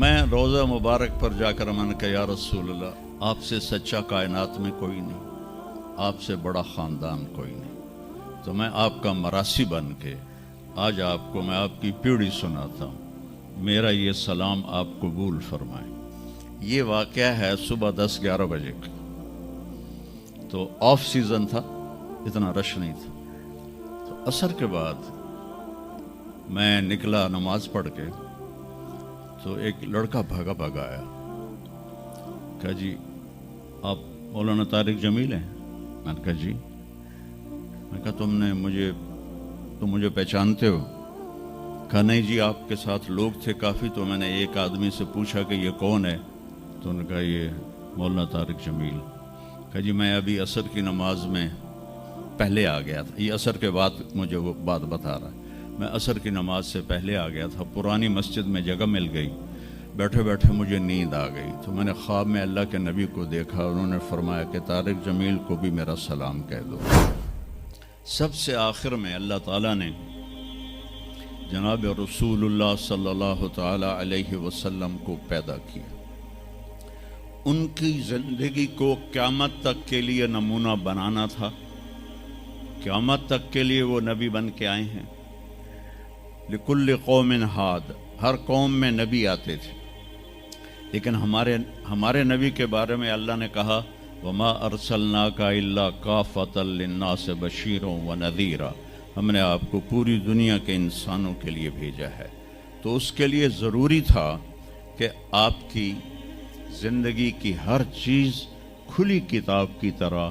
میں روزہ مبارک پر جا کر من کہ یا رسول اللہ، آپ سے سچا کائنات میں کوئی نہیں، آپ سے بڑا خاندان کوئی نہیں، تو میں آپ کا مراسی بن کے آج آپ کو میں آپ کی پیڑھی سناتا ہوں، میرا یہ سلام آپ قبول فرمائیں۔ یہ واقعہ ہے صبح 10-11 بجے کا، تو آف سیزن تھا، اتنا رش نہیں تھا۔ تو عصر کے بعد میں نکلا نماز پڑھ کے، تو ایک لڑکا بھاگا آیا، کہا جی آپ مولانا طارق جمیل ہیں؟ میں نے کہا جی۔ میں کہا تم مجھے پہچانتے ہو؟ کہا نہیں جی، آپ کے ساتھ لوگ تھے کافی، تو میں نے ایک آدمی سے پوچھا کہ یہ کون ہے، تو انہوں نے کہا یہ مولانا طارق جمیل۔ کہا جی میں ابھی عصر کی نماز میں پہلے آ گیا تھا، یہ عصر کے بعد مجھے وہ بات بتا رہا ہے، میں عصر کی نماز سے پہلے آ گیا تھا، پرانی مسجد میں جگہ مل گئی، بیٹھے بیٹھے مجھے نیند آ گئی، تو میں نے خواب میں اللہ کے نبی کو دیکھا، انہوں نے فرمایا کہ طارق جمیل کو بھی میرا سلام کہہ دو۔ سب سے آخر میں اللہ تعالیٰ نے جناب رسول اللہ صلی اللہ تعالی علیہ وسلم کو پیدا کیا، ان کی زندگی کو قیامت تک کے لیے نمونہ بنانا تھا، قیامت تک کے لیے وہ نبی بن کے آئے ہیں۔ لکل قوم ہاد، ہر قوم میں نبی آتے تھے، لیکن ہمارے نبی کے بارے میں اللہ نے کہا وما ارسلناک الا کافۃ للناس بشیرا ونذیرا، ہم نے آپ کو پوری دنیا کے انسانوں کے لیے بھیجا ہے۔ تو اس کے لیے ضروری تھا کہ آپ کی زندگی کی ہر چیز کھلی کتاب کی طرح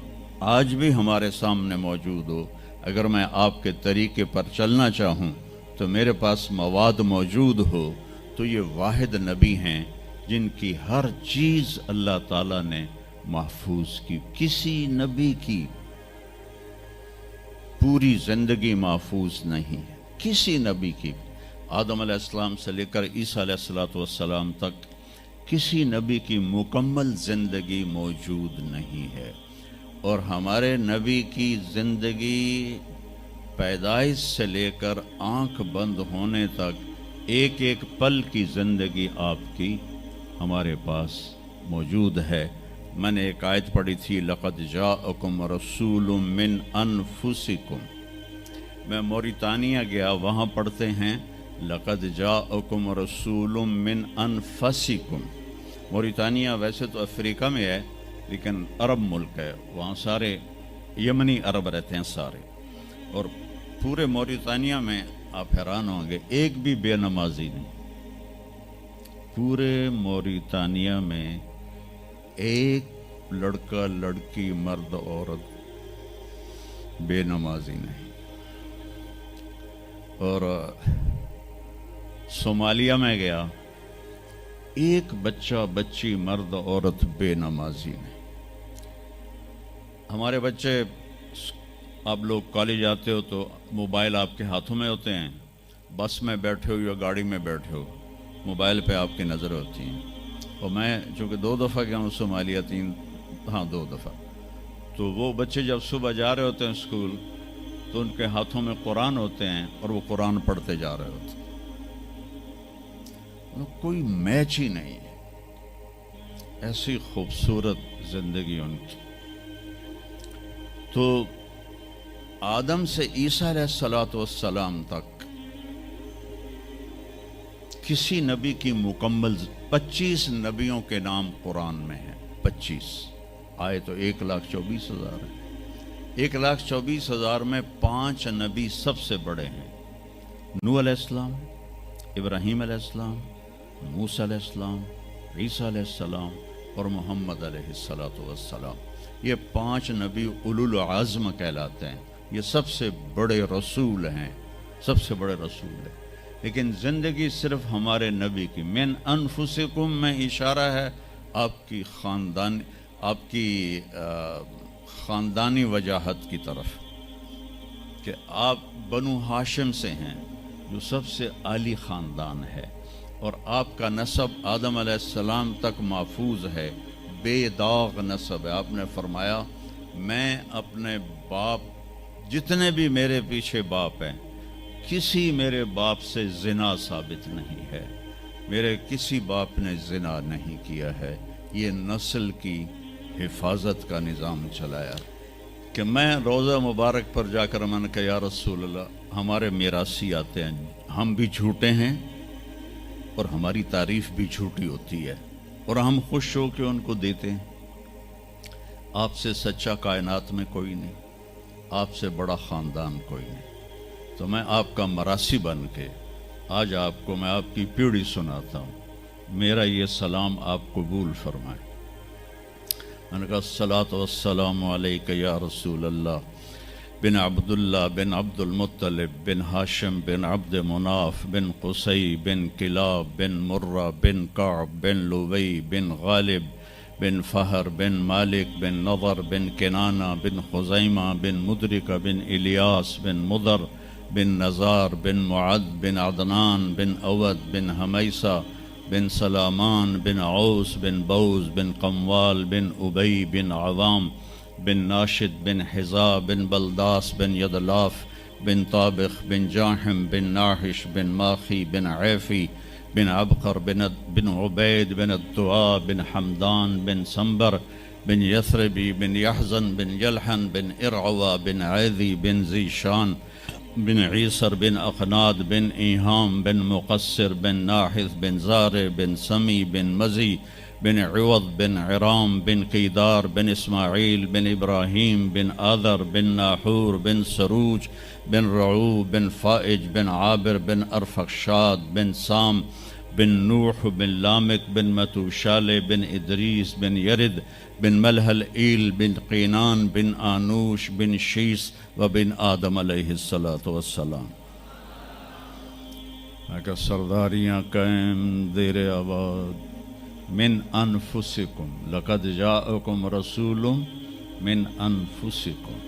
آج بھی ہمارے سامنے موجود ہو۔ اگر میں آپ کے طریقے پر چلنا چاہوں تو میرے پاس مواد موجود ہو، تو یہ واحد نبی ہیں جن کی ہر چیز اللہ تعالیٰ نے محفوظ کی۔ کسی نبی کی پوری زندگی محفوظ نہیں ہے، کسی نبی کی، آدم علیہ السلام سے لے کر عیسیٰ علیہ السلام تک کسی نبی کی مکمل زندگی موجود نہیں ہے۔ اور ہمارے نبی کی زندگی پیدائش سے لے کر آنکھ بند ہونے تک ایک ایک پل کی زندگی آپ کی ہمارے پاس موجود ہے۔ میں نے ایک آیت پڑھی تھی لقد جاءکم رسول من انفسکم، میں موریتانیہ گیا، وہاں پڑھتے ہیں لقد جاءکم رسول من انفسکم۔ موریتانیہ ویسے تو افریقہ میں ہے لیکن عرب ملک ہے، وہاں سارے یمنی عرب رہتے ہیں سارے، اور پورے موریتانیہ میں آپ حیران ہوں گے ایک بھی بے نمازی نہیں، پورے موریتانیہ میں ایک لڑکا لڑکی مرد عورت بے نمازی نہیں۔ اور صومالیہ میں گیا، ایک بچہ بچی مرد عورت بے نمازی نہیں۔ ہمارے بچے، آپ لوگ کالج آتے ہو تو موبائل آپ کے ہاتھوں میں ہوتے ہیں، بس میں بیٹھے ہو یا گاڑی میں بیٹھے ہو، موبائل پہ آپ کی نظر ہوتی ہیں۔ اور میں چونکہ 2 دفعہ گیا ہوں صومالیہ، 2 دفعہ، تو وہ بچے جب صبح جا رہے ہوتے ہیں اسکول تو ان کے ہاتھوں میں قرآن ہوتے ہیں اور وہ قرآن پڑھتے جا رہے ہوتے ہیں، کوئی میچ ہی نہیں ہے، ایسی خوبصورت زندگی ان کی۔ تو آدم سے عیسیٰ علیہ السلام تک کسی نبی کی مکمل 25 نبیوں کے نام قرآن میں ہیں، 25 آئے تو 1,24,000 ہے۔ 1,24,000 میں 5 نبی سب سے بڑے ہیں، نوح علیہ السلام، ابراہیم علیہ السلام، موسیٰ علیہ السلام، عیسیٰ علیہ السلام اور محمد علیہ السلام۔ یہ 5 نبی اولو العزم کہلاتے ہیں، یہ سب سے بڑے رسول ہیں، سب سے بڑے رسول ہیں۔ لیکن زندگی صرف ہمارے نبی کی، من انفسکم میں اشارہ ہے آپ کی خاندانی وجاہت کی طرف، کہ آپ بنو ہاشم سے ہیں جو سب سے عالی خاندان ہے، اور آپ کا نسب آدم علیہ السلام تک محفوظ ہے، بے داغ نسب ہے۔ آپ نے فرمایا میں اپنے باپ، جتنے بھی میرے پیچھے باپ ہیں، کسی میرے باپ سے زنا ثابت نہیں ہے، میرے کسی باپ نے زنا نہیں کیا ہے. یہ نسل کی حفاظت کا نظام چلایا کہ میں روضہ مبارک پر جا کر میں نے کہا یا رسول اللہ ہمارے میراثی آتے ہیں، ہم بھی جھوٹے ہیں اور ہماری تعریف بھی جھوٹی ہوتی ہے اور ہم خوش ہو کے ان کو دیتے ہیں. آپ سے سچا کائنات میں کوئی نہیں، آپ سے بڑا خاندان کوئی نہیں. تو میں آپ کا مراسی بن کے آج آپ کو میں آپ کی پیڑھی سناتا ہوں. میرا یہ سلام آپ قبول فرمائیں. میں نے کہا الصلاۃ والسلام علیک یا رسول اللہ بن عبداللہ بن عبد المطلب بن ہاشم بن عبد مناف بن قصی بن کلاب بن مرہ بن کعب بن لبی بن غالب بن فہر بن مالک بن نضر بن کنانہ بن خزیمہ بن مدرکہ بن الیاس بن مضر بن نزار بن معد بن عدنان بن اود بن حمیسہ بن سلامان بن عوس بن بوز بن قموال بن ابی بن عوام بن ناشد بن حزا بن بلداس بن یدلاف بن طابخ بن جاحم بن ناحش بن ماخی بن عیفی بن عبقر بن عبید بن الدعاء بن حمدان بن سنبر بن یثربی بن یحزن بن یلحن بن ارعوا بن عیذی بن زیشان بن عیسر بن اقناد بن ایہام بن مقصر بن ناحث بن زار بن سمی بن مزی بن عوض بن عرام بن قیدار بن اسماعیل بن ابراہیم بن آذر بن ناحور بن سروج بن رعو بن فائج بن عابر بن ارفخشاد بن سام بن نوح بن لامک بن متوشال بن ادریس بن یرد بن ملحل ایل بن قینان بن آنوش بن شیس و بن آدم علیہ السلام. کہ سرداریاں قائم دیر آباد من انفسکم لقد جاءکم رسول من انفسکم